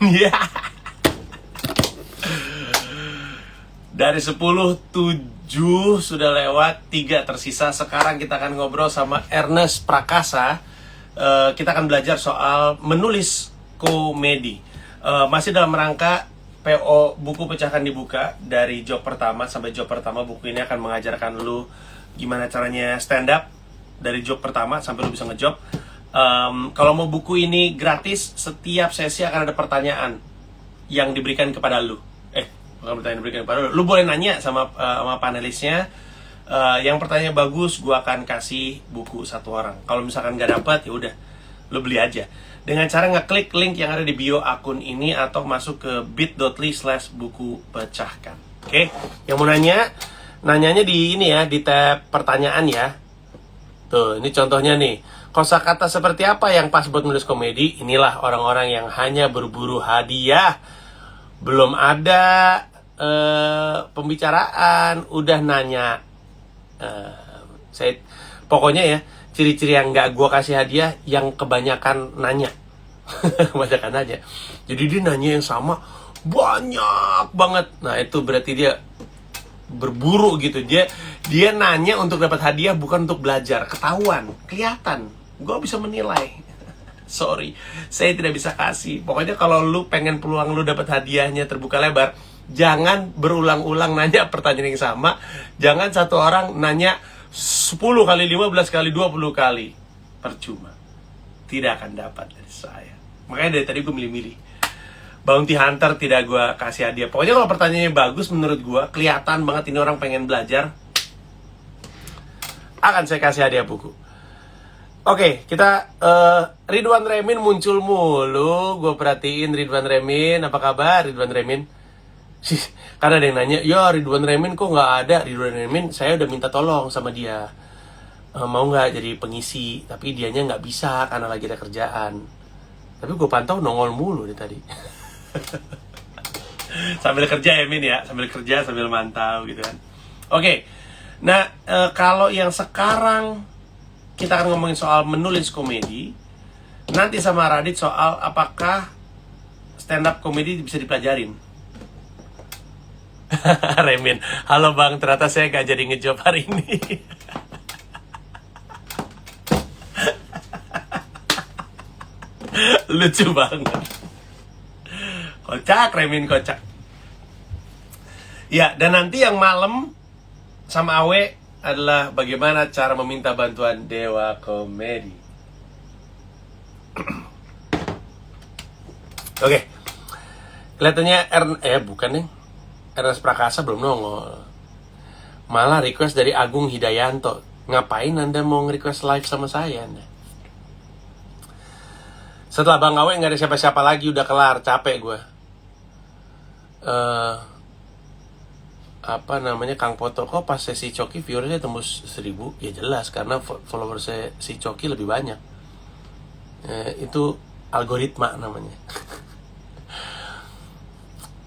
Ya. Dari 10, 7 sudah lewat, 3 tersisa. Sekarang kita akan ngobrol sama Ernest Prakasa. Kita akan belajar soal menulis komedi. Masih dalam rangka PO buku pecahkan dibuka. Dari job pertama sampai job pertama, buku ini akan mengajarkan lu gimana caranya stand up dari job pertama sampai lu bisa ngejob. Kalau mau buku ini gratis, setiap sesi akan ada pertanyaan yang diberikan kepada lu. Bukan pertanyaan diberikan kepada lu. Lu boleh nanya sama panelisnya. Yang pertanyaan bagus, gua akan kasih buku satu orang. Kalau misalkan nggak dapat, ya udah, lu beli aja. Dengan cara ngeklik link yang ada di bio akun ini atau masuk ke bit.ly/buku pecahkan. Oke, yang mau nanyanya di ini ya, di tab pertanyaan ya. Tuh, ini contohnya nih. Kosakata seperti apa yang pas buat nulis komedi? Inilah orang-orang yang hanya berburu hadiah. Belum ada pembicaraan, udah nanya. Pokoknya ya, ciri-ciri yang nggak gue kasih hadiah, yang kebanyakan nanya. Kebanyakan nanya. Jadi dia nanya yang sama banyak banget. Nah itu berarti dia berburu gitu. Dia nanya untuk dapat hadiah, bukan untuk belajar. Ketahuan, kelihatan. Gue bisa menilai. Sorry, saya tidak bisa kasih. Pokoknya kalau lu pengen peluang lu dapat hadiahnya terbuka lebar, jangan berulang-ulang nanya pertanyaan yang sama. Jangan satu orang nanya 10 kali, 15 kali, 20 kali. Percuma. Tidak akan dapat dari saya. Makanya dari tadi gue milih-milih. Bounty Hunter tidak gue kasih hadiah. Pokoknya kalau pertanyaannya bagus menurut gue, kelihatan banget ini orang pengen belajar, akan saya kasih hadiah buku. Oke, kita Ridwan Remin muncul mulu. Gue perhatiin Ridwan Remin. Apa kabar Ridwan Remin? Karena ada yang nanya, ya Ridwan Remin kok nggak ada. Ridwan Remin, saya udah minta tolong sama dia, mau nggak jadi pengisi. Tapi dianya nggak bisa karena lagi ada kerjaan. Tapi gue pantau nongol mulu nih tadi. Sambil kerja ya Min ya, sambil kerja sambil mantau gitu kan. Oke, nah kalau yang sekarang kita akan ngomongin soal menulis komedi. Nanti sama Radit soal apakah stand up komedi bisa dipelajarin. Remin, halo bang, ternyata saya gak jadi ngejob hari ini. Lucu banget. Kocak, Remin, kocak. Ya, dan nanti yang malam sama Awe adalah bagaimana cara meminta bantuan Dewa Komedi. Oke. Kelihatannya bukan nih. Ernest Prakasa belum nongol. Malah request dari Agung Hidayanto. Ngapain Anda mau nge-request live sama saya Anda? Setelah Bang Awe nggak ada siapa-siapa lagi, udah kelar, capek gue. Apa namanya, Kang Poto, kok pas sesi Coki viewersnya tembus 1000? Ya jelas, karena followersnya si Coki lebih banyak. Itu algoritma namanya.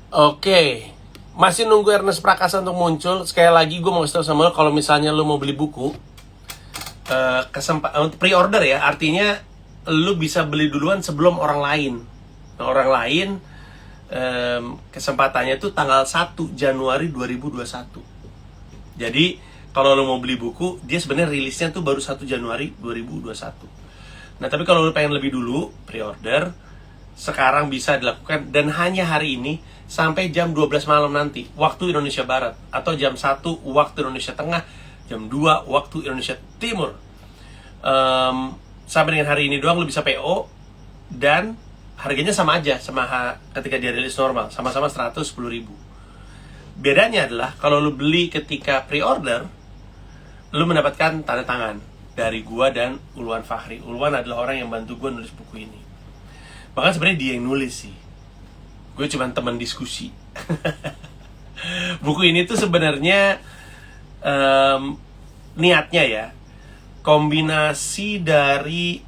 Oke. Masih nunggu Ernest Prakasa untuk muncul. Sekali lagi gue mau kasih tau sama lo, kalau misalnya lo mau beli buku, untuk pre-order ya, artinya lo bisa beli duluan sebelum orang lain. Nah, orang lain kesempatannya itu tanggal 1 Januari 2021. Jadi kalau lo mau beli buku, dia sebenarnya rilisnya tuh baru 1 Januari 2021. Nah tapi kalau lo pengen lebih dulu pre-order, sekarang bisa dilakukan, dan hanya hari ini sampai jam 12 malam nanti waktu Indonesia Barat, atau jam 1 waktu Indonesia Tengah, jam 2 waktu Indonesia Timur. Sampai dengan hari ini doang lo bisa PO, dan harganya sama aja sama ketika dia rilis normal, sama-sama 110.000. Bedanya adalah kalau lu beli ketika pre-order, lu mendapatkan tanda tangan dari gua dan Ulwan Fahri. Ulwan adalah orang yang bantu gua nulis buku ini. Bahkan sebenarnya dia yang nulis sih. Gue cuma teman diskusi. Buku ini tuh sebenarnya niatnya ya, kombinasi dari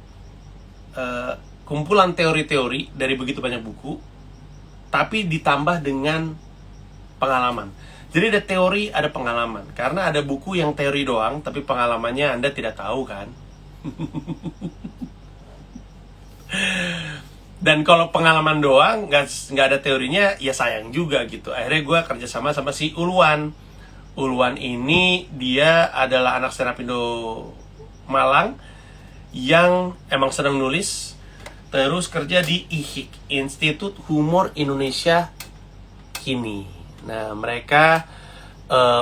kumpulan teori-teori dari begitu banyak buku, tapi ditambah dengan pengalaman. Jadi ada teori, ada pengalaman. Karena ada buku yang teori doang, tapi pengalamannya Anda tidak tahu kan. Dan kalau pengalaman doang, nggak ada teorinya, ya sayang juga gitu. Akhirnya gue kerjasama sama si Ulwan. Ulwan ini dia adalah anak stand up Indo Malang yang emang senang nulis, terus kerja di IHIK, Institut Humor Indonesia Kini. Nah, mereka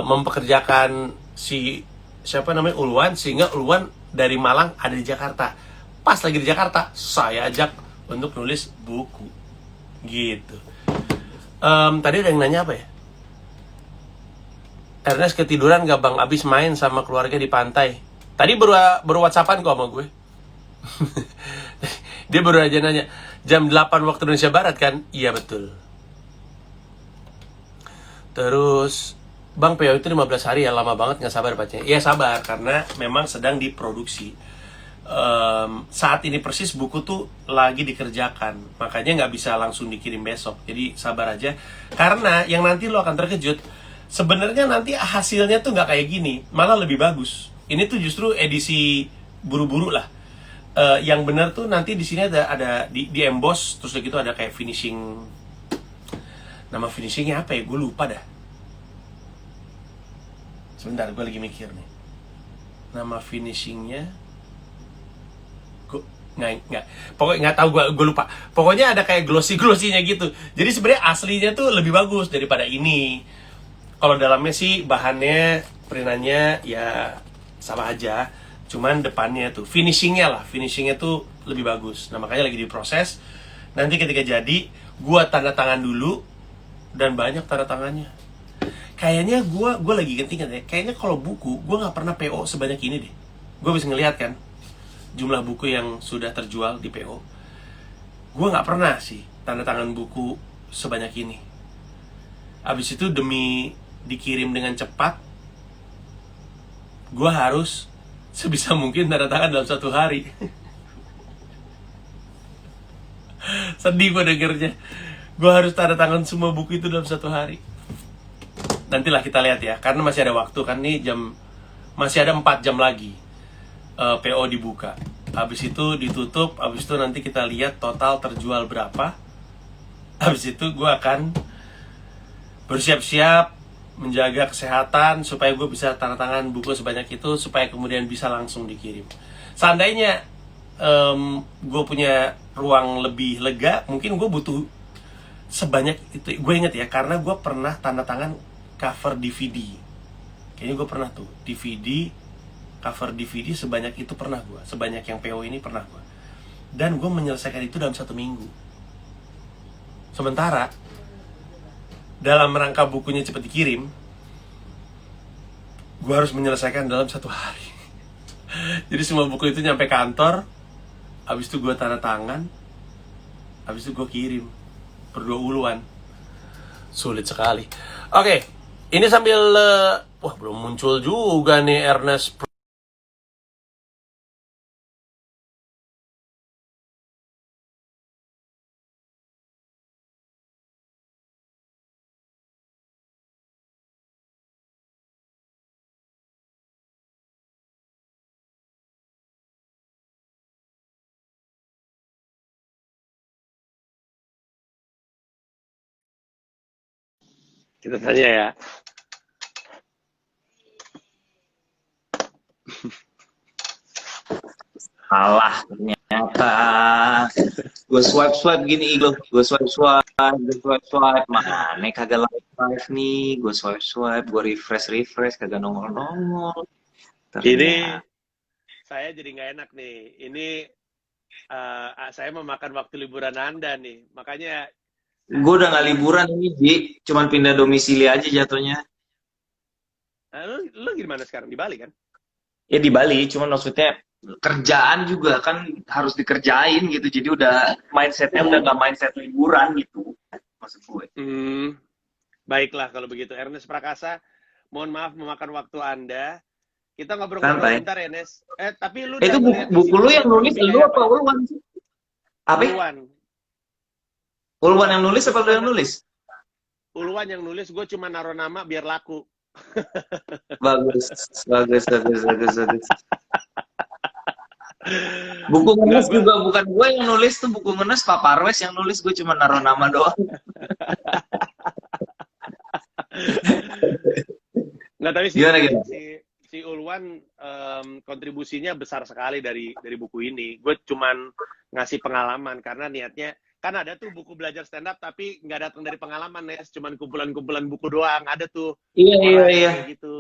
mempekerjakan si siapa namanya Ulwan, sehingga Ulwan dari Malang ada di Jakarta. Pas lagi di Jakarta, saya ajak untuk nulis buku gitu. Tadi ada yang nanya apa ya? Ernest ketiduran gak bang abis main sama keluarga di pantai? Tadi baru whatsappan kok sama gue. Dia baru aja nanya, jam 8 waktu Indonesia Barat kan? Iya betul. Terus bang PO itu 15 hari ya, lama banget, gak sabar bacanya. Iya sabar, karena memang sedang diproduksi. Saat ini persis buku tuh lagi dikerjakan, makanya nggak bisa langsung dikirim besok. Jadi sabar aja, karena yang nanti lo akan terkejut. Sebenarnya nanti hasilnya tuh nggak kayak gini, malah lebih bagus. Ini tuh justru edisi buru-buru lah. Yang bener tuh nanti di sini ada di emboss, terus gitu ada kayak finishing. Nama finishingnya apa ya? Gue lupa dah. Sebentar, gue lagi mikir nih. Nama finishingnya nggak pokoknya nggak tahu, gue lupa. Pokoknya ada kayak glossy-glossinya gitu. Jadi sebenarnya aslinya tuh lebih bagus daripada ini. Kalau dalamnya sih bahannya, printannya ya sama aja, cuman depannya tuh finishingnya tuh lebih bagus. Nah makanya lagi diproses. Nanti ketika jadi, gue tanda tangan dulu, dan banyak tanda tangannya. Kayaknya gue lagi ingat ya, kayaknya kalau buku gue nggak pernah PO sebanyak ini deh. Gue bisa ngeliat kan jumlah buku yang sudah terjual di PO. Gue nggak pernah sih tanda tangan buku sebanyak ini. Abis itu demi dikirim dengan cepat, gue harus sebisa mungkin tanda tangan dalam 1 hari. Sedih gue dengernya. Gue harus tanda tangan semua buku itu dalam 1 hari. Nantilah kita lihat ya, karena masih ada waktu kan nih, masih ada 4 jam lagi. PO dibuka, habis itu ditutup, habis itu nanti kita lihat total terjual berapa. Habis itu gue akan bersiap-siap menjaga kesehatan supaya gue bisa tanda tangan buku sebanyak itu, supaya kemudian bisa langsung dikirim. Seandainya gue punya ruang lebih lega, mungkin gue butuh sebanyak itu. Gue inget ya, karena gue pernah tanda tangan cover DVD. Kayaknya gue pernah tuh DVD, cover DVD sebanyak itu pernah gue, sebanyak yang PO ini pernah gue. Dan gue menyelesaikan itu dalam 1 minggu. Sementara dalam rangka bukunya cepat dikirim, gue harus menyelesaikan dalam 1 hari. Jadi semua buku itu nyampe kantor, habis itu gue tanda tangan, habis itu gue kirim berdua Ulwan. Sulit sekali. Oke, ini sambil wah belum muncul juga nih Ernest. Kita tanya ya. Salah ternyata. Gue swipe gini loh, gue swipe, mana kagak live nih, gue swipe, gue refresh kagak nongol. Ini saya jadi nggak enak nih. Ini saya memakan waktu liburan Anda nih, makanya. Gue udah nggak liburan ini, Ji. Cuman pindah domisili aja jatuhnya. Lu gimana sekarang, di Bali kan? Ya di Bali, cuman maksudnya kerjaan juga kan harus dikerjain gitu. Jadi udah mindsetnya udah nggak mindset liburan gitu. Maksud gue. Baiklah kalau begitu. Ernest Prakasa, mohon maaf memakan waktu Anda. Kita ngobrol-ngobrol bentar ya, Nes. Tapi lu itu buku lu yang nulis lu apa Ulwan? Apa? Ulwan yang nulis apa lu yang nulis? Ulwan yang nulis, gue cuma naruh nama biar laku. Bagus. Buku Nggak, ngenes juga bukan gue yang nulis tuh, buku ngenes Pak Parwes yang nulis, gue cuma naruh nama doang. nggak, tapi Gimana si gitu? si si Ulwan kontribusinya besar sekali dari buku ini. Gue cuman ngasih pengalaman karena niatnya kan ada tuh buku belajar stand up tapi nggak datang dari pengalaman ya, cuman kumpulan-kumpulan buku doang. Ada tuh Iya, iya, orang yang iya. kayak gitu.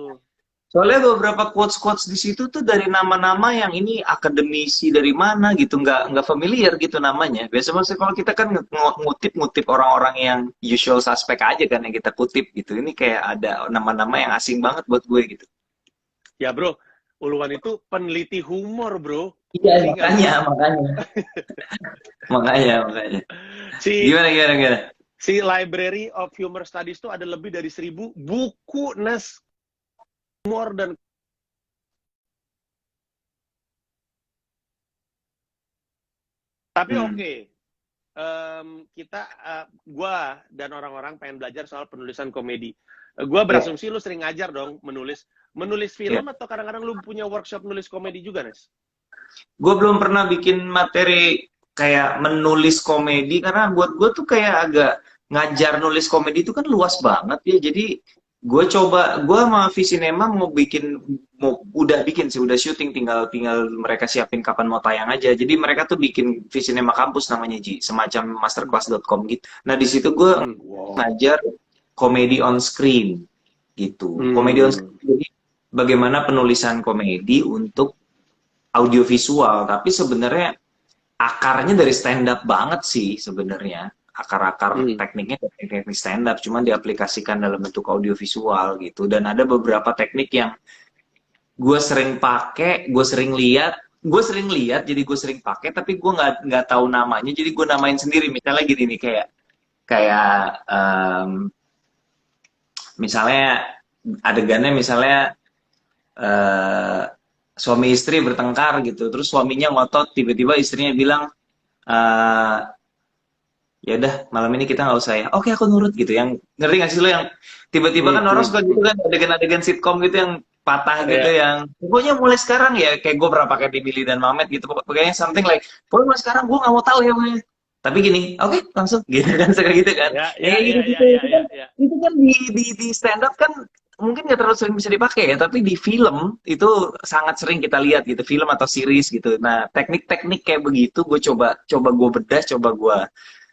Soalnya beberapa quotes-quotes di situ tuh dari nama-nama yang ini akademisi dari mana gitu, nggak familiar gitu namanya. Biasa kalau kita kan ngutip-ngutip orang-orang yang usual suspect aja kan yang kita kutip gitu. Ini kayak ada nama-nama yang asing banget buat gue gitu. Ya bro, Ulwan itu peneliti humor bro, Iya, ngerti nggak lu? makanya. Si Gimana, gimana, gimana? si Library of Humor Studies itu ada lebih dari 1.000 buku Nes humor dan tapi Hmm. oke. Kita gua dan orang-orang pengen belajar soal penulisan komedi. Gua Ya, berasumsi lu sering ngajar dong menulis ya. film atau kadang-kadang lu punya workshop nulis komedi juga, Nes? Gue belum pernah bikin materi kayak menulis komedi karena buat gue tuh kayak agak ngajar nulis komedi itu kan luas banget ya. Jadi gue sama Visinema udah bikin sih, udah syuting, tinggal tinggal mereka siapin kapan mau tayang aja. Jadi mereka tuh bikin Visinema Kampus namanya Ji, semacam masterclass.com gitu. Nah di situ gue Wow. ngajar komedi on screen gitu. Komedi on Hmm. screen jadi bagaimana penulisan komedi untuk audiovisual, tapi sebenarnya akarnya dari stand up banget sih sebenarnya. Akar-akar Hmm. tekniknya dari teknik stand up, cuman diaplikasikan dalam bentuk audiovisual gitu. Dan ada beberapa teknik yang gue sering lihat, jadi gue sering pakai, tapi gue nggak tahu namanya, jadi gue namain sendiri. Misalnya gini nih, kayak kayak misalnya adegannya misalnya eh, suami istri bertengkar gitu, terus suaminya ngotot, tiba-tiba istrinya bilang, eh ya udah malam ini kita nggak usah ya, oke aku nurut gitu, yang ngerti nggak sih lo, yang tiba-tiba Hmm. kan orang suka gitu kan, adegan-adegan sitcom gitu yang patah gitu, Ya. yang pokoknya mulai sekarang ya, kayak gue pernah pakai di Billy dan Mamet gitu, pokoknya something like pokoknya mulai sekarang gue nggak mau tahu ya pokoknya. Tapi gini, oke langsung gitu kan, suka gitu kan, Ya, ya ya, kayak gitu ya, gitu ya, ya, ya, ya. itu kan di stand up kan mungkin nggak terlalu sering bisa dipakai ya, tapi di film itu sangat sering kita lihat gitu, film atau series gitu. Nah teknik-teknik kayak begitu gue coba coba gue bedah, coba gue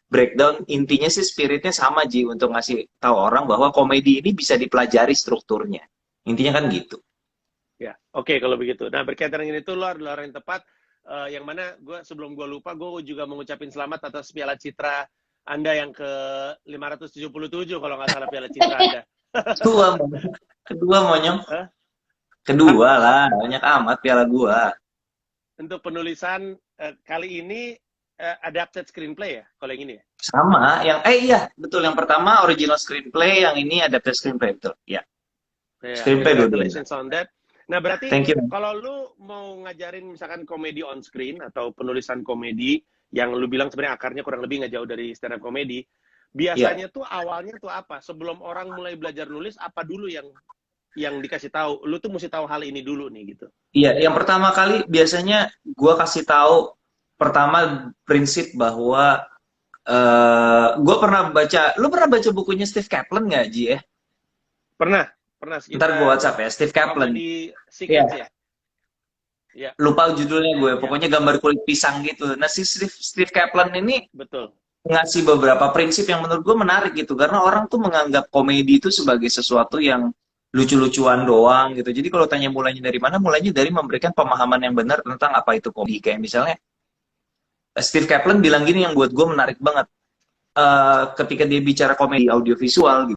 breakdown. Intinya sih spiritnya sama Ji, untuk ngasih tahu orang bahwa komedi ini bisa dipelajari strukturnya, intinya kan gitu. Ya, oke kalau begitu. Nah, berkaitan dengan itu, lo adalah orang yang tepat. Yang mana sebelum gue lupa, gue juga mengucapin selamat atas Piala Citra Anda yang ke 577 kalau nggak salah Piala Citra Anda. Kedua, kedua monyong, Hah? Hah? kedua lah, banyak amat piala gua. Untuk penulisan kali ini adapted screenplay ya, kalau yang ini ya? Sama, yang iya betul, yang pertama original screenplay, yang ini adapted screenplay, betul ya. Ya, Screenplay dua-duanya. congratulations on that. Nah, berarti Thank you. kalau lu mau ngajarin misalkan komedi on screen atau penulisan komedi yang lu bilang sebenarnya akarnya kurang lebih nggak jauh dari stand up komedi, Ya, biasanya tuh awalnya tuh apa? Sebelum orang mulai belajar nulis, apa dulu yang dikasih tahu? Lu tuh mesti tahu hal ini dulu nih gitu. iya, yang pertama kali biasanya gua kasih tahu pertama prinsip bahwa gue pernah baca, lu pernah baca bukunya Steve Kaplan nggak, Ji ya? Pernah, pernah Ntar gue sekitar WhatsApp ya, Steve waktu Kaplan. di Iya. Secrets ya. Ya, Lupa judulnya gue, ya, pokoknya gambar kulit pisang gitu. Nah si Steve Kaplan ini betul. ngasih beberapa prinsip yang menurut gue menarik gitu, karena orang tuh menganggap komedi itu sebagai sesuatu yang lucu-lucuan doang gitu. Jadi kalau tanya mulainya dari mana, mulainya dari memberikan pemahaman yang benar tentang apa itu komedi. Kayak misalnya Steve Kaplan bilang gini yang buat gue menarik banget. Ketika dia bicara komedi audiovisual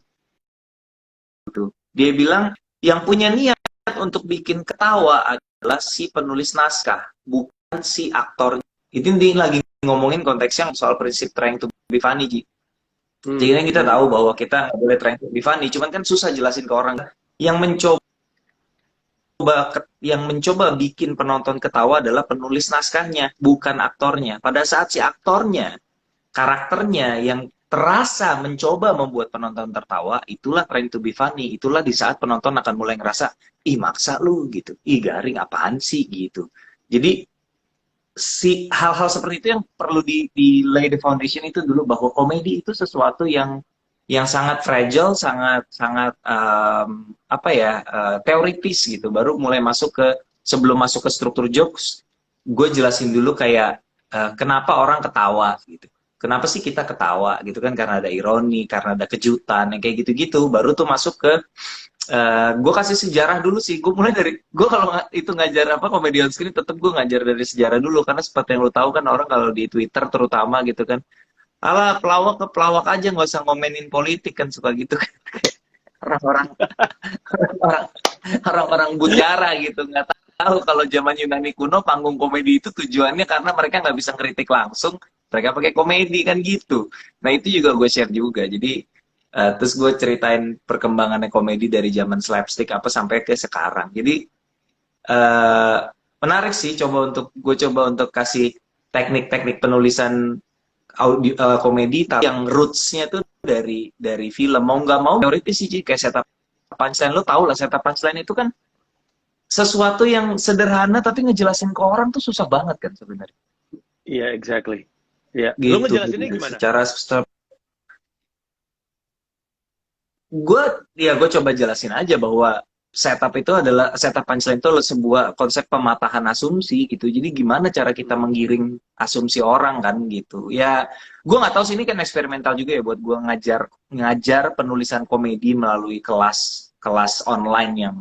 gitu, dia bilang yang punya niat untuk bikin ketawa adalah si penulis naskah, bukan si aktor. Itu dia lagi ngomongin konteksnya soal prinsip trying to be funny, Ji. Jadi kan kita tahu bahwa kita nggak boleh trying to be funny, cuman kan susah jelasin ke orang. Yang mencoba yang mencoba bikin penonton ketawa adalah penulis naskahnya, bukan aktornya. Pada saat si aktornya, karakternya yang terasa mencoba membuat penonton tertawa, itulah trying to be funny. Itulah di saat penonton akan mulai ngerasa, ih maksa lu gitu, ih garing apaan sih gitu. Jadi si hal-hal seperti itu yang perlu di lay the foundation itu dulu, bahwa komedi itu sesuatu yang sangat fragile, sangat sangat apa ya, teoritis gitu. Baru mulai masuk ke, sebelum masuk ke struktur jokes, gue jelasin dulu kayak kenapa orang ketawa gitu. Kenapa sih kita ketawa gitu kan? Karena ada ironi, karena ada kejutan, yang kayak gitu-gitu. Baru tuh masuk ke gue kasih sejarah dulu sih. Gue mulai dari, gue kalau itu ngajar apa komedi on screen, tetap gue ngajar dari sejarah dulu, karena seperti yang lo tahu kan, orang kalau di Twitter terutama gitu kan, alah pelawak ke pelawak aja, nggak usah ngomenin politik kan, suka gitu kan. Orang-orang orang orang-orang butara gitu, nggak tahu kalau zaman Yunani kuno panggung komedi itu tujuannya karena mereka nggak bisa kritik langsung, mereka pakai komedi kan gitu. Nah itu juga gue share juga. Jadi terus gue ceritain perkembangannya komedi dari zaman slapstick apa sampai ke sekarang. Jadi eh, menarik sih, coba untuk kasih teknik-teknik penulisan audio, komedi tapi yang rootsnya tuh dari film. Mau nggak mau teoritis sih Ci. Kayak setup punchline, lo tau lah setup punchline itu kan sesuatu yang sederhana tapi ngejelasin ke orang tuh susah banget kan sebenarnya. Iya, exactly. Iya. Lu Gitu, ngejelasinnya gitu. gimana? Secara gue coba jelasin aja bahwa setup itu adalah, setup punchline itu adalah sebuah konsep pematahan asumsi gitu. Jadi gimana cara kita menggiring asumsi orang kan gitu. Ya, gue nggak tahu sih, ini kan eksperimental juga ya buat gue ngajar penulisan komedi melalui kelas kelas online yang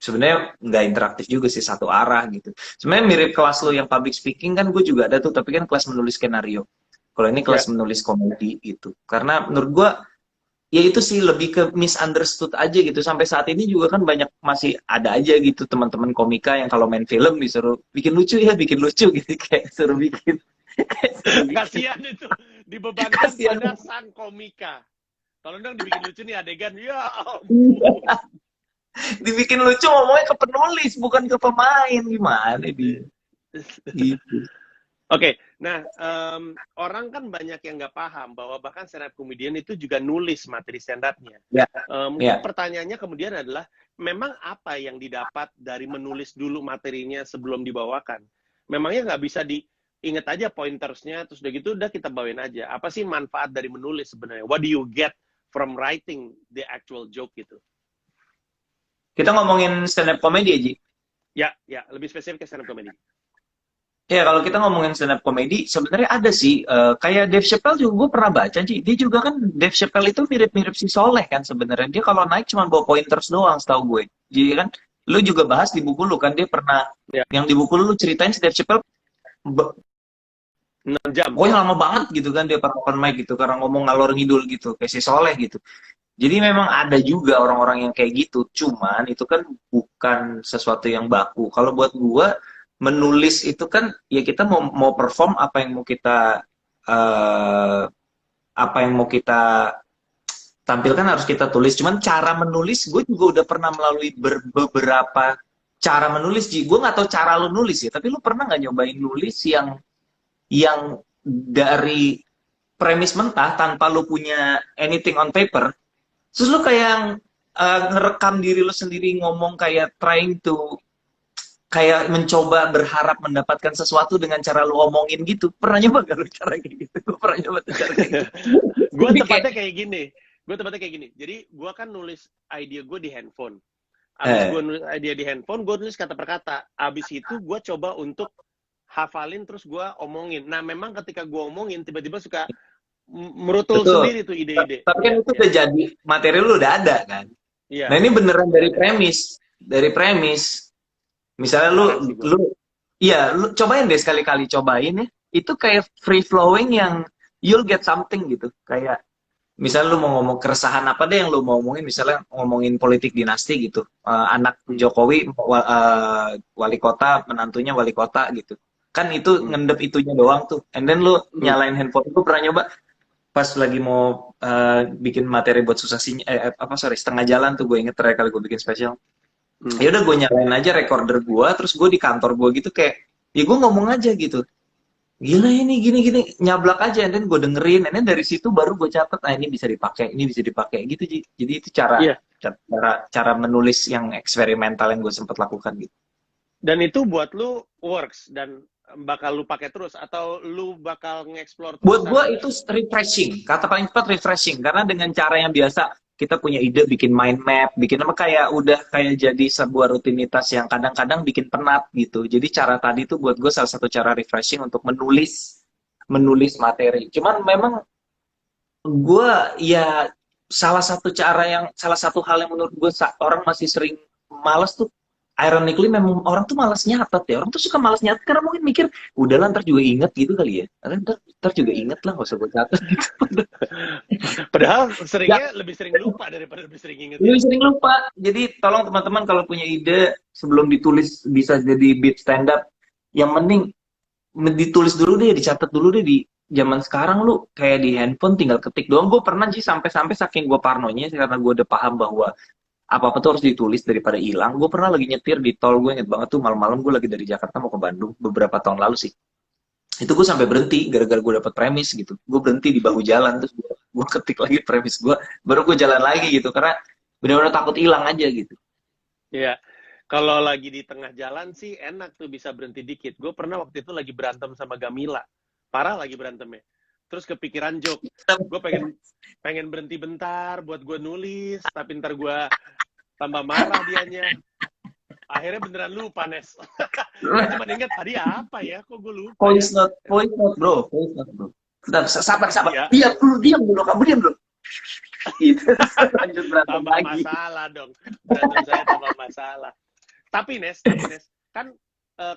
sebenarnya nggak interaktif juga sih, satu arah gitu. Sebenarnya mirip kelas lo yang public speaking kan, gue juga ada tuh, tapi kan kelas menulis skenario. Kalau ini Ya. kelas menulis komedi gitu. Karena menurut gue ya itu sih lebih ke misunderstood aja gitu. Sampai saat ini juga kan banyak, masih ada aja gitu teman-teman komika yang kalau main film disuruh bikin lucu ya bikin lucu gitu, kayak suruh bikin kayak suruh bikin. Kasihan itu dibebankan Kasihan. pada sang komika. Tolong dong dibikin lucu nih adegan. Ya ampun. Dibikin lucu ngomongnya ke penulis bukan ke pemain, gimana dia gitu. Oke, nah orang kan banyak yang nggak paham bahwa bahkan stand up comedian itu juga nulis materi stand up-nya. Ya, Mungkin ya. pertanyaannya kemudian adalah, memang apa yang didapat dari menulis dulu materinya sebelum dibawakan? Memangnya nggak bisa diingat aja pointersnya, terus udah gitu udah kita bawain aja. Apa sih manfaat dari menulis sebenarnya? What do you get from writing the actual joke gitu? Kita ngomongin stand up comedy aja. Ya, lebih spesifik ke stand up comedy. Ya, kalau kita ngomongin stand up comedy, sebenarnya ada sih. Kayak Dave Chappelle juga gue pernah baca, Ji. Dia juga kan, Dave Chappelle itu mirip-mirip si Soleh kan sebenarnya. Dia kalau naik cuma bawa pointers doang setahu gue. Jadi kan, lu juga bahas di buku lu kan, dia pernah, Ya. yang di buku lu ceritain si Dave Chappelle, 6 jam. pokoknya lama banget gitu kan, dia pernah open mic gitu, karena ngomong ngalor ngidul gitu, kayak si Soleh gitu. Jadi memang ada juga orang-orang yang kayak gitu, cuman itu kan bukan sesuatu yang baku. Kalau buat gua, menulis itu kan ya kita mau perform apa yang mau kita eh, apa yang mau kita tampilkan harus kita tulis. Cuman cara menulis gue juga udah pernah melalui beberapa cara menulis. Gue nggak tahu cara lu nulis ya, tapi lu pernah nggak nyobain nulis yang dari premis mentah tanpa lu punya anything on paper? Terus lu kayak ngerekam diri lu sendiri ngomong, kayak trying to, kayak mencoba berharap mendapatkan sesuatu dengan cara lu omongin gitu. Pernah nyoba gak lu cara kayak gitu? Gue pernah nyoba tuh cara kayak gitu. Gue Jadi tepatnya kayak gini. Jadi gue kan nulis ide gue di handphone. Abis gue nulis ide di handphone, gue nulis kata per kata. Abis itu gue coba untuk hafalin, terus gue omongin. Nah memang ketika gue omongin, tiba-tiba suka merutul Betul. sendiri tuh ide-ide. Tapi kan itu udah jadi, materi lu udah ada kan. Iya. Nah ini beneran dari premis. Dari premis. Misalnya lu cobain deh sekali-kali, cobain ya. Itu kayak free flowing yang you'll get something gitu. Kayak misalnya lu mau ngomong keresahan apa deh yang lu mau ngomongin, misalnya ngomongin politik dinasti gitu. Anak Jokowi wali kota, menantunya wali kota gitu. Kan itu ngendep itunya doang tuh. And then lu nyalain handphone. Lu pernah nyoba pas lagi mau bikin materi buat susah setengah jalan tuh, gue inget terakhir kali gue bikin spesial. Ya udah gue nyalain aja recorder gue, terus gue di kantor gue gitu, kayak ya gue ngomong aja gitu, gila ini gini nyablak aja, dan gue dengerin, dan dari situ baru gue catat, ini bisa dipakai, ini bisa dipakai gitu. Jadi itu cara menulis yang eksperimental yang gue sempat lakukan gitu. Dan itu buat lu works, dan bakal lu pakai terus atau lu bakal nge-explore terus Buat gue sambil itu refreshing, kata paling tepat refreshing, karena dengan cara yang biasa kita punya ide bikin mind map, bikin apa kayak udah kayak jadi sebuah rutinitas yang kadang-kadang bikin penat gitu. Jadi cara tadi tuh buat gue salah satu cara refreshing untuk menulis menulis materi. Cuman memang gue ya salah satu hal yang menurut gue orang masih sering malas tuh, ironically memang orang tuh malas nyatet ya, orang tuh suka malas nyatet karena mungkin mikir udahlah ntar juga inget gitu kali ya, ntar juga inget lah, gak usah gue catat gitu. padahal Ya, seringnya lebih sering lupa daripada lebih sering inget ya. lebih sering lupa. Jadi tolong teman-teman kalau punya ide sebelum ditulis bisa jadi beat stand up, yang mending ditulis dulu deh, dicatat dulu deh. Di zaman sekarang lu kayak di handphone tinggal ketik doang. Gue pernah sih sampai-sampai saking gue parnonya karena gue udah paham bahwa apa-apa tuh harus ditulis daripada hilang. Gue pernah lagi nyetir di tol, gue inget banget tuh malam-malam gue lagi dari Jakarta mau ke Bandung beberapa tahun lalu sih. Itu gue sampai berhenti gara-gara gue dapet premis gitu. Gue berhenti di bahu jalan terus gue ketik lagi premis gue, baru gue jalan lagi gitu karena benar-benar takut hilang aja gitu. Iya. Kalau lagi di tengah jalan sih enak tuh bisa berhenti dikit. Gue pernah waktu itu lagi berantem sama Gamila. Parah lagi berantemnya. Terus kepikiran joke. Gue pengen berhenti bentar buat gue nulis, tapi ntar gue tambah marah dianya. Akhirnya beneran lupa, Nes. Gue cuma ingat tadi apa ya, kok gue lupa ya. Voice note bro, voice note bro. Sabar. Iya. Diam dulu, kamu diam dulu. Gitu, lanjut berantem Tambah lagi. masalah dong. Berantem saya tambah masalah. Tapi Nes, kan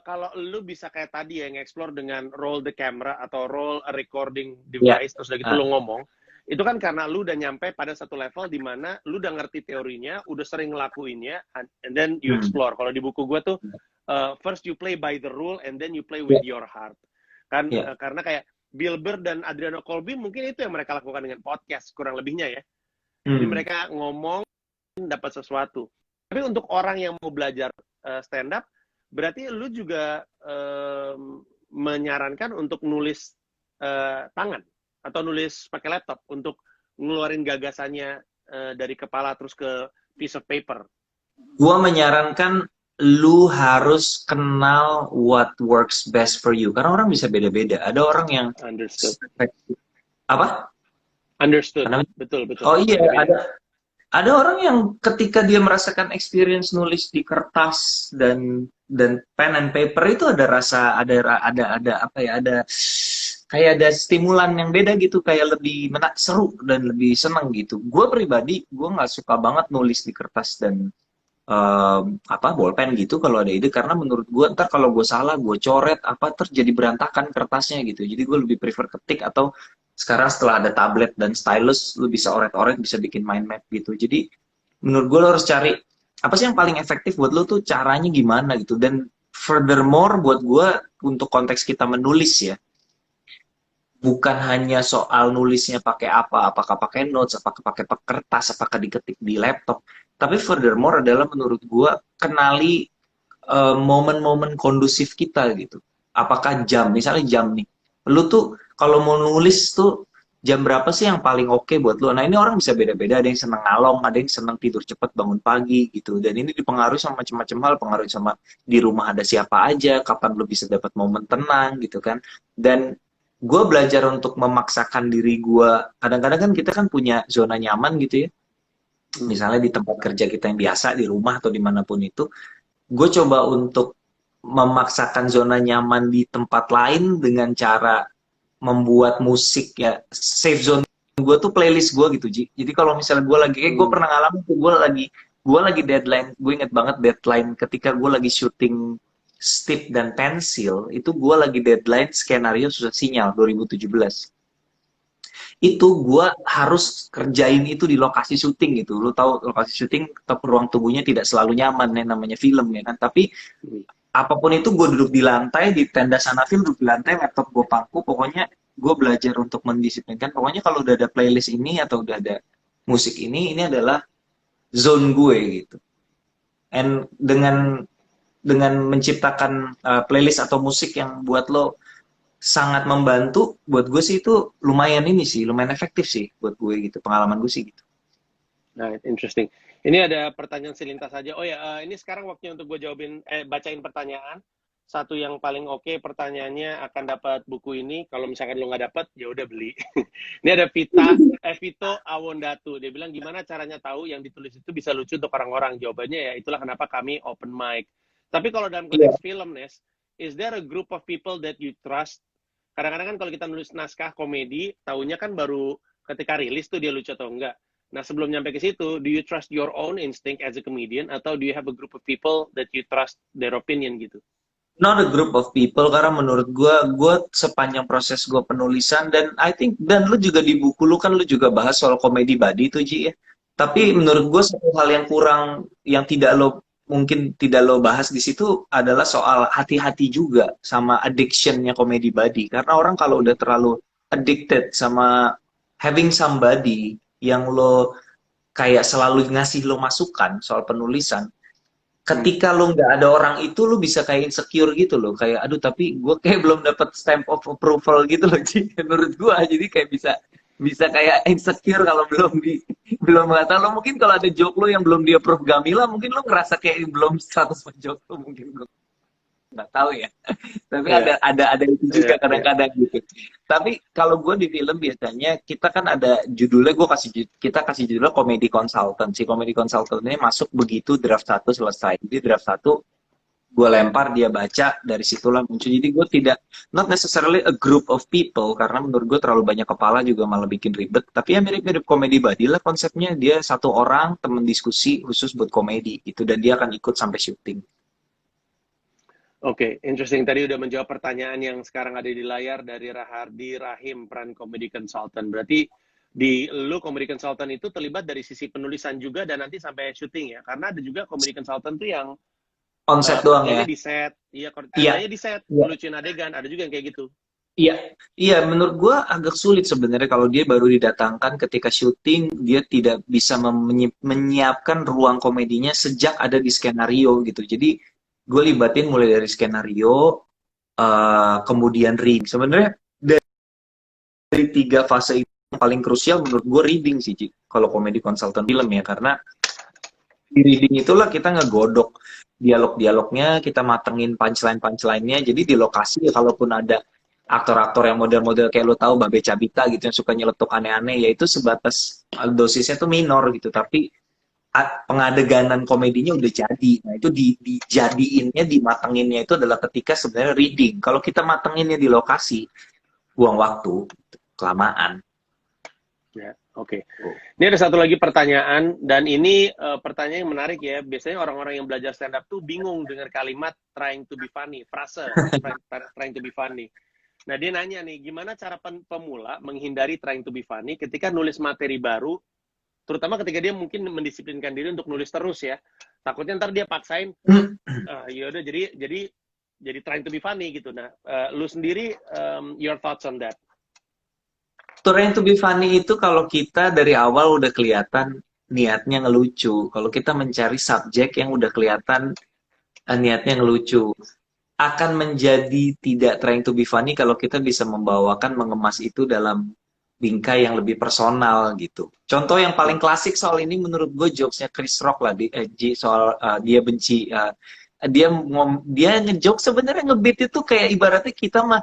kalau lu bisa kayak tadi ya, nge-explore dengan roll the camera atau roll a recording device, terus udah gitu lu ngomong, itu kan karena lu udah nyampe pada satu level di mana lu udah ngerti teorinya, udah sering ngelakuinnya, and then you explore. Kalau di buku gua tuh, first you play by the rule, and then you play with your heart. Kan karena kayak Bill Burr dan Adriano Colby mungkin itu yang mereka lakukan dengan podcast, kurang lebihnya ya. Jadi mereka ngomong, dapat sesuatu. Tapi untuk orang yang mau belajar stand up, berarti lu juga menyarankan untuk nulis tangan atau nulis pakai laptop untuk ngeluarin gagasannya dari kepala terus ke piece of paper. Gua menyarankan lu harus kenal what works best for you karena orang bisa beda-beda. Ada orang yang Understood. Apa? Understood. Karena, betul. oh iya, ada orang yang ketika dia merasakan experience nulis di kertas dan pen and paper itu ada rasa ada apa ya, ada kayak ada stimulan yang beda gitu, kayak lebih seru dan lebih seneng gitu. Gue pribadi gue nggak suka banget nulis di kertas dan bolpen gitu kalau ada ide, karena menurut gue ntar kalau gue salah gue coret terjadi berantakan kertasnya gitu. Jadi gue lebih prefer ketik, atau sekarang setelah ada tablet dan stylus lu bisa oret-oret, bisa bikin mind map gitu. Jadi menurut gue lo harus cari apa sih yang paling efektif buat lo tuh, caranya gimana gitu. Dan furthermore buat gue untuk konteks kita menulis ya, bukan hanya soal nulisnya pakai apa, apakah pakai notes, apakah pakai kertas, apakah diketik di laptop. Tapi furthermore adalah menurut gue kenali momen-momen kondusif kita gitu. Apakah jam, misalnya jam nih, lu tuh kalau mau nulis tuh jam berapa sih yang paling oke buat lu? Nah ini orang bisa beda-beda, ada yang seneng ngalong, ada yang seneng tidur cepat bangun pagi gitu. Dan ini dipengaruhi sama macam-macam hal, pengaruhi sama di rumah ada siapa aja, kapan lu bisa dapat momen tenang gitu kan. Dan gue belajar untuk memaksakan diri gue. Kadang-kadang kan kita kan punya zona nyaman gitu ya. Misalnya di tempat kerja kita yang biasa, di rumah atau dimanapun itu. Gue coba untuk memaksakan zona nyaman di tempat lain dengan cara membuat musik ya. Safe zone gue tuh playlist gue gitu, Ji. Jadi kalau misalnya gue lagi, gue pernah ngalamin tuh, gue lagi deadline. Gue inget banget deadline ketika gue lagi syuting Stip dan Pensil, itu gue lagi deadline skenario Susah Sinyal 2017. Itu gue harus kerjain itu di lokasi syuting gitu. Lu tahu lokasi syuting ruang tunggunya tidak selalu nyaman ya, namanya film ya kan. Tapi apapun itu gue duduk di lantai, di tenda Sanafil duduk di lantai, laptop gue pangku, pokoknya gue belajar untuk mendisiplinkan. Pokoknya kalau udah ada playlist ini atau udah ada musik ini adalah zone gue gitu. And dengan menciptakan playlist atau musik yang buat lo sangat membantu, buat gue sih itu lumayan efektif sih buat gue gitu, pengalaman gue sih gitu. Nah, interesting. Ini ada pertanyaan selintas aja. Oh ya, ini sekarang waktunya untuk gue bacain pertanyaan. satu yang paling oke pertanyaannya akan dapat buku ini. Kalau misalkan lo nggak dapat, ya udah beli. Ini ada Vito Awondatu. Dia bilang gimana caranya tahu yang ditulis itu bisa lucu untuk orang-orang. Jawabannya ya itulah kenapa kami open mic. Tapi kalau dalam Iya. konteks film, Nes, is there a group of people that you trust? Kadang-kadang kan kalau kita nulis naskah komedi, tahunya kan baru ketika rilis tuh dia lucu atau enggak. Nah, sebelum nyampe ke situ, do you trust your own instinct as a comedian atau do you have a group of people that you trust their opinion gitu? Not a group of people, karena menurut gue sepanjang proses gue penulisan, dan I think, dan lu juga di buku lu kan lu juga bahas soal komedi body tuh Ji ya. Tapi menurut gue satu hal yang kurang, yang mungkin tidak lo bahas di situ adalah soal hati-hati juga sama addictionnya komedi body. Karena orang kalau udah terlalu addicted sama having somebody yang lo kayak selalu ngasih lo masukan soal penulisan, ketika lo nggak ada orang itu, lo bisa kayak insecure gitu loh, kayak aduh tapi gue kayak belum dapat stamp of approval gitu loh Ci. Menurut gue jadi kayak bisa kayak insecure kalau belum nggak tahu lo, mungkin kalau ada joke lo yang belum di approve Gamila, mungkin lo ngerasa kayak belum 100% joke lo, mungkin gue nggak tahu ya. Tapi ada itu juga kadang-kadang gitu. Tapi kalau gue di film biasanya kita kan ada judulnya, kita kasih judulnya comedy consultant. Si comedy consultant ini masuk begitu draft 1 selesai. Jadi draft 1 gue lempar, dia baca, dari situlah muncul. Jadi gue tidak, not necessarily a group of people, karena menurut gue terlalu banyak kepala juga malah bikin ribet. Tapi ya mirip-mirip komedi buddy lah konsepnya. Dia satu orang temen diskusi khusus buat komedi gitu, dan dia akan ikut sampai syuting. Oke, interesting. Tadi udah menjawab pertanyaan yang sekarang ada di layar dari Rahardi Rahim, peran comedy consultant. Berarti di lu comedy consultant itu terlibat dari sisi penulisan juga dan nanti sampai syuting ya? Karena ada juga comedy consultant tuh yang Konsep doang ya. di set, Iya. di set, Iya. lucuin adegan. Ada juga yang kayak gitu. Iya, menurut gue agak sulit sebenarnya kalau dia baru didatangkan ketika syuting, dia tidak bisa menyiapkan ruang komedinya sejak ada di skenario gitu. Jadi gue libatin mulai dari skenario, kemudian reading. Sebenarnya dari 3 fase itu yang paling krusial menurut gue reading sih, Ci. Kalau komedi konsultan film ya, karena di reading itulah kita ngegodok dialog-dialognya, kita matengin punchline-punchline-nya. Jadi di lokasi ya, kalaupun ada aktor-aktor yang model-model kayak lo tahu Babe Cabita gitu yang suka nyeletuk aneh-aneh, ya itu sebatas dosisnya tuh minor gitu, tapi pengadeganan komedinya udah jadi. Nah itu dijadiinnya, dimatenginnya itu adalah ketika sebenarnya reading. Kalau kita matenginnya di lokasi, buang waktu, kelamaan. Ya, oke. Ini ada satu lagi pertanyaan, dan ini pertanyaan yang menarik ya. Biasanya orang-orang yang belajar stand up tuh bingung dengar kalimat trying to be funny, frase trying to be funny. Nah, dia nanya nih, gimana cara pemula menghindari trying to be funny ketika nulis materi baru, terutama ketika dia mungkin mendisiplinkan diri untuk nulis terus ya. Takutnya ntar dia paksain, ya udah jadi trying to be funny gitu. Nah, lu sendiri, your thoughts on that? Trying to be funny itu kalau kita dari awal udah kelihatan niatnya ngelucu. Kalau kita mencari subjek yang udah kelihatan niatnya ngelucu, akan menjadi tidak trying to be funny kalau kita bisa membawakan, mengemas itu dalam bingkai yang lebih personal gitu. Contoh yang paling klasik soal ini menurut gue jokesnya Chris Rock lah, soal dia benci, dia ngejoke sebenarnya, ngebeat itu kayak ibaratnya kita mah,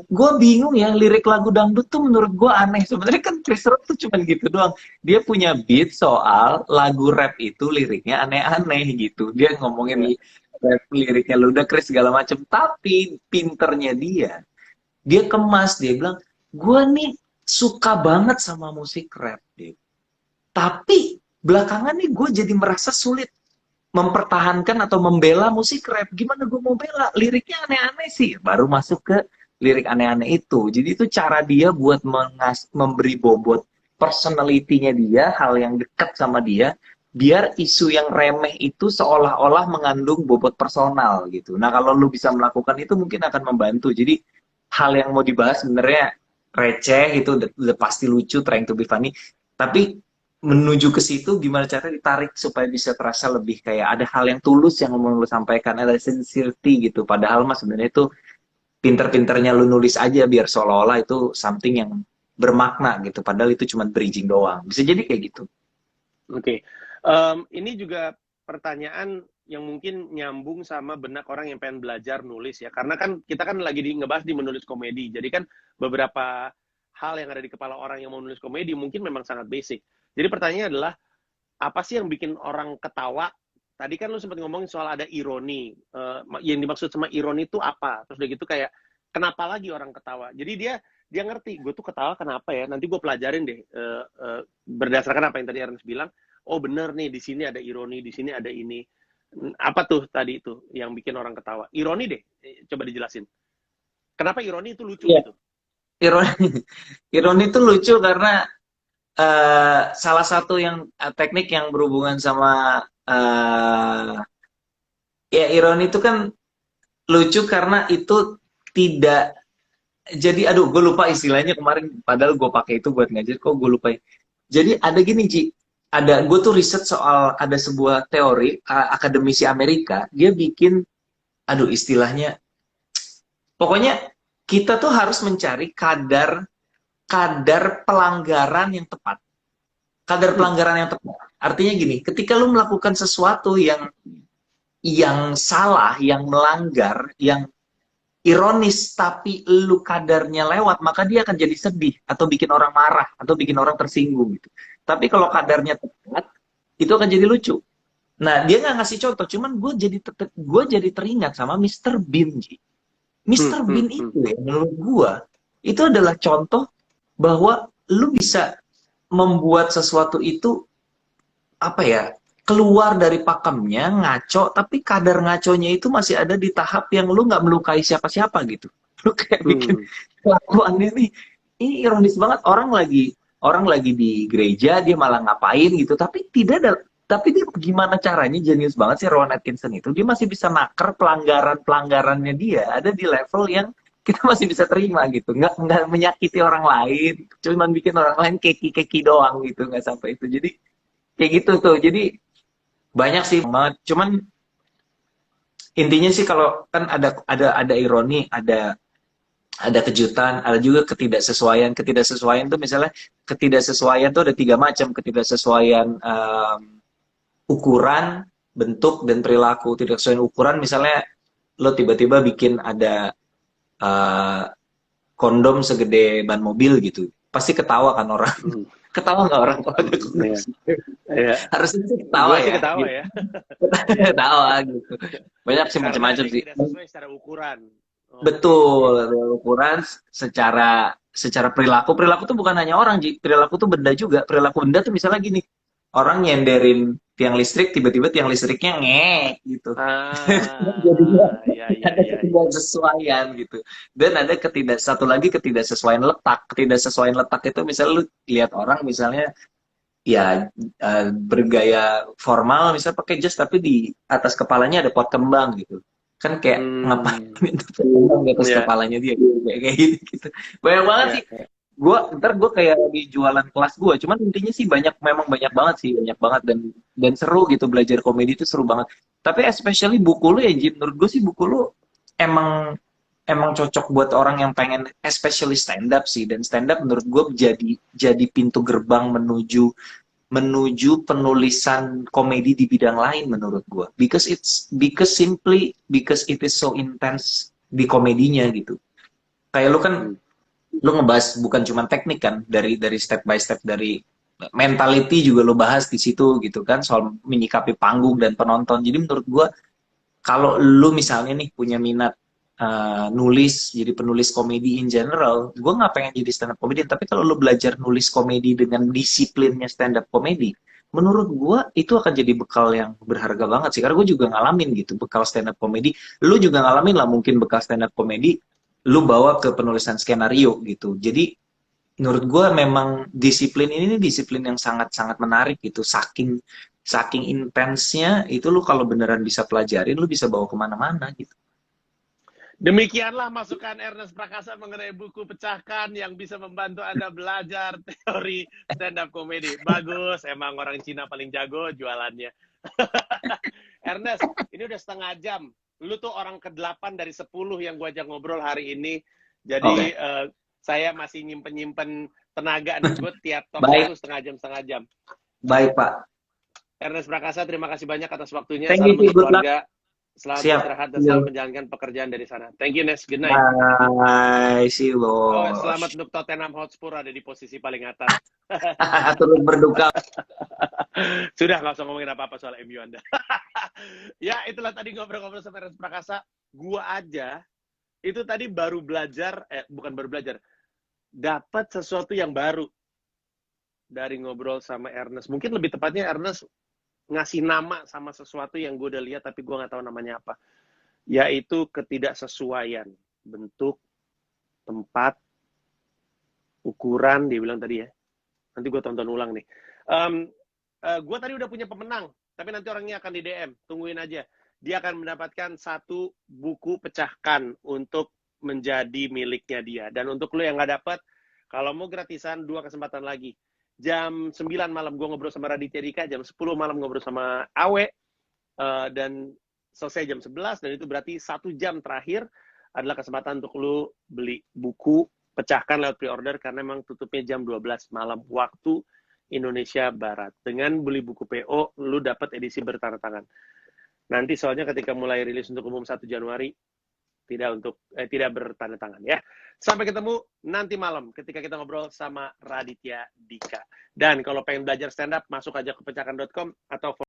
gue bingung ya, lirik lagu dangdut tuh menurut gue aneh. Sebenarnya kan Chris Rock tuh cuman gitu doang. Dia punya beat soal lagu rap itu liriknya aneh-aneh gitu. Dia ngomongin rap liriknya ludacris segala macem. Tapi pinternya dia kemas, dia bilang, gue nih suka banget sama musik rap, dia. Tapi belakangan nih gue jadi merasa sulit mempertahankan atau membela musik rap. Gimana gue mau bela? Liriknya aneh-aneh sih. Baru masuk ke lirik aneh-aneh itu. Jadi itu cara dia buat memberi bobot personality-nya dia, hal yang dekat sama dia, biar isu yang remeh itu seolah-olah mengandung bobot personal gitu. Nah kalau lu bisa melakukan itu mungkin akan membantu. Jadi hal yang mau dibahas sebenarnya receh, itu udah pasti lucu, trying to be funny. Tapi menuju ke situ gimana cara ditarik supaya bisa terasa lebih kayak ada hal yang tulus yang mau lu sampaikan, ada sincerity gitu. Padahal mas sebenarnya itu pinter-pinternya lu nulis aja biar seolah-olah itu something yang bermakna gitu. Padahal itu cuma bridging doang. Bisa jadi kayak gitu. Oke. Ini juga pertanyaan yang mungkin nyambung sama benak orang yang pengen belajar nulis ya. Karena kan kita kan lagi ngebahas di menulis komedi. Jadi kan beberapa hal yang ada di kepala orang yang mau nulis komedi mungkin memang sangat basic. Jadi pertanyaannya adalah, apa sih yang bikin orang ketawa? Tadi kan lu sempat ngomongin soal ada ironi. Yang dimaksud sama ironi itu apa? Terus udah gitu kayak, kenapa lagi orang ketawa? Jadi dia ngerti, gue tuh ketawa kenapa ya? Nanti gue pelajarin deh, berdasarkan apa yang tadi Ernest bilang. Oh bener nih, di sini ada ironi, di sini ada ini. Apa tuh tadi itu yang bikin orang ketawa? Ironi deh, coba dijelasin. Kenapa ironi itu lucu Iya. gitu? Ironi itu lucu karena salah satu yang teknik yang berhubungan sama ya ironi itu kan lucu karena itu tidak jadi aduh gue lupa istilahnya kemarin padahal gue pakai itu buat ngajar kok gue lupa. Jadi ada gini Ji, ada gue tuh riset soal ada sebuah teori akademisi Amerika dia bikin aduh istilahnya pokoknya kita tuh harus mencari kadar kadar pelanggaran yang tepat. Kadar pelanggaran yang tepat. Artinya gini, ketika lu melakukan sesuatu yang salah, yang melanggar, yang ironis tapi lu kadarnya lewat, maka dia akan jadi sedih atau bikin orang marah atau bikin orang tersinggung gitu. Tapi kalau kadarnya tepat, itu akan jadi lucu. Nah, dia nggak ngasih contoh, cuman gue jadi teringat sama Mr. Bean, Ji. Mr. Bean itu ya, menurut gue itu adalah contoh bahwa lu bisa membuat sesuatu itu apa ya keluar dari pakemnya ngaco tapi kadar ngaconya itu masih ada di tahap yang lu nggak melukai siapa-siapa gitu. Lu kayak bikin kelakuannya nih ini ironis banget orang lagi di gereja dia malah ngapain gitu tapi tidak ada tapi dia gimana caranya jenius banget sih Rowan Atkinson itu dia masih bisa naker pelanggarannya dia ada di level yang kita masih bisa terima gitu nggak menyakiti orang lain cuman bikin orang lain keki doang gitu nggak sampai itu jadi kayak gitu tuh jadi banyak sih banget cuman intinya sih kalau kan ada ironi ada kejutan ada juga ketidaksesuaian tuh misalnya ketidaksesuaian tuh ada 3 macam ketidaksesuaian ukuran bentuk dan perilaku ketidaksesuaian ukuran misalnya lo tiba-tiba bikin ada kondom segede ban mobil gitu pasti ketawa kan orang ketawa nggak orang kalau ada kondom harusnya sih ketawa ya Ketawa gitu. ya. Ketawa gitu banyak sih macam-macam sih Tidak sesuai secara ukuran. betul ukuran secara perilaku tuh bukan hanya orang perilaku tuh benda juga perilaku benda tuh misalnya gini orang nyenderin tiang listrik tiba-tiba tiang listriknya ngek gitu jadinya ada ketidaksesuaian gitu dan ada satu lagi ketidaksesuaian letak itu misalnya lu lihat orang misalnya ya bergaya formal misalnya pakai jas tapi di atas kepalanya ada pot kembang gitu kan kayak ngapain itu kembang di atas kepalanya dia kayak gitu banyak banget sih ntar gue kayak lagi jualan kelas gue cuman intinya sih memang banyak banget dan seru gitu belajar komedi itu seru banget tapi especially buku lu ya Jim menurut gue sih buku lu emang cocok buat orang yang pengen especially stand up sih dan stand up menurut gue jadi pintu gerbang menuju penulisan komedi di bidang lain menurut gue because it is so intense di komedinya gitu kayak lu kan lu ngebahas bukan cuma teknik kan dari step by step dari mentality juga lu bahas di situ gitu kan soal menyikapi panggung dan penonton jadi menurut gua kalau lu misalnya nih punya minat nulis jadi penulis komedi in general gua nggak pengen jadi stand up comedian tapi kalau lu belajar nulis komedi dengan disiplinnya stand up comedy menurut gua itu akan jadi bekal yang berharga banget sih karena gua juga ngalamin gitu bekal stand up comedy lu juga ngalamin lah mungkin bekal stand up comedy lu bawa ke penulisan skenario gitu. Jadi menurut gue memang disiplin ini disiplin yang sangat-sangat menarik gitu. Saking intensnya itu lu kalau beneran bisa pelajarin lu bisa bawa kemana-mana gitu. Demikianlah masukan Ernest Prakasa mengenai buku Pecahkan yang bisa membantu Anda belajar teori stand up comedy. Bagus, emang orang Cina paling jago jualannya. Ernest, ini udah setengah jam. Lu tuh orang ke-8 dari 10 yang gue ajak ngobrol hari ini. Jadi saya masih nyimpen tenaga nih gue tiap talk itu setengah jam. Baik, Pak. Ernest Prakasa, terima kasih banyak atas waktunya. Thank Salam you, untuk good luck. keluarga. Selamat Siap. beristirahat dan See selamat you. menjalankan pekerjaan dari sana. Thank you, Nes. Good night. Bye. See you, Oh, bos. selamat untuk Tottenham Hotspur ada di posisi paling atas. Turut berduka. Sudah, nggak usah ngomongin apa-apa soal MU Anda. Ya, itulah tadi ngobrol-ngobrol sama Ernest Prakasa. Gua aja, itu tadi baru belajar, bukan baru belajar, dapat sesuatu yang baru dari ngobrol sama Ernest. Mungkin lebih tepatnya Ernest ngasih nama sama sesuatu yang gue udah lihat tapi gue nggak tahu namanya apa, yaitu ketidaksesuaian bentuk, tempat, ukuran, dia bilang tadi ya. Nanti gue tonton ulang nih. Gue tadi udah punya pemenang, tapi nanti orangnya akan di DM, tungguin aja. Dia akan mendapatkan 1 buku pecahkan untuk menjadi miliknya dia. Dan untuk lo yang nggak dapat, kalau mau gratisan 2 kesempatan lagi. Jam 9 malam gue ngobrol sama Raditya Dika, jam 10 malam ngobrol sama Awe, dan selesai jam 11, dan itu berarti 1 jam terakhir adalah kesempatan untuk lu beli buku pecahkan lewat pre-order, karena memang tutupnya jam 12 malam waktu Indonesia Barat. Dengan beli buku PO, lu dapat edisi bertanda tangan. Nanti soalnya ketika mulai rilis untuk umum 1 Januari, tidak bertanda tangan ya. Sampai ketemu nanti malam ketika kita ngobrol sama Raditya Dika. Dan kalau pengen belajar stand up, masuk aja ke pecahkan.com atau